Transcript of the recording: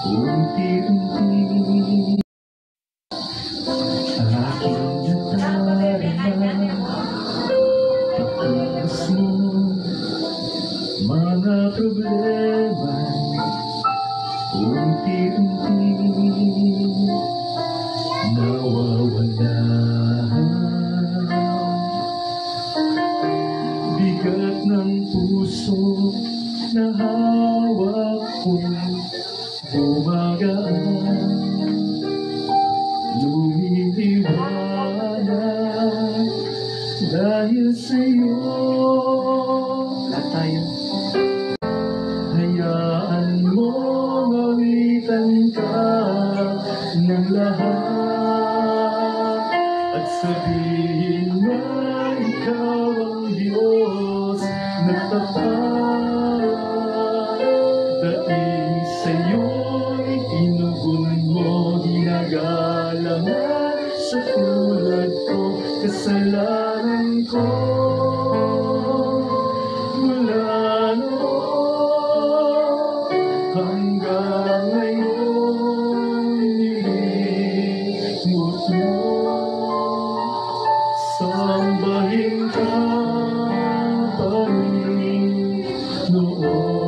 unti-unti aking natarima pagkakas mo mga problema unti-unti nawawala. Bigat ng puso na hawak ko'y gumagaan, lumiliwanag dahil sa'yo. Lahat tayo. Hayaan mo mawitan ka ng lahat at sabihin na ikaw ang Diyos na tapat. Dating sa'yo'y inugon mo, ginagalangan sa tulad ko, kasalanan ko. Mula noon hanggang ngayon nilimot mo, sambahin ka pa rin noon.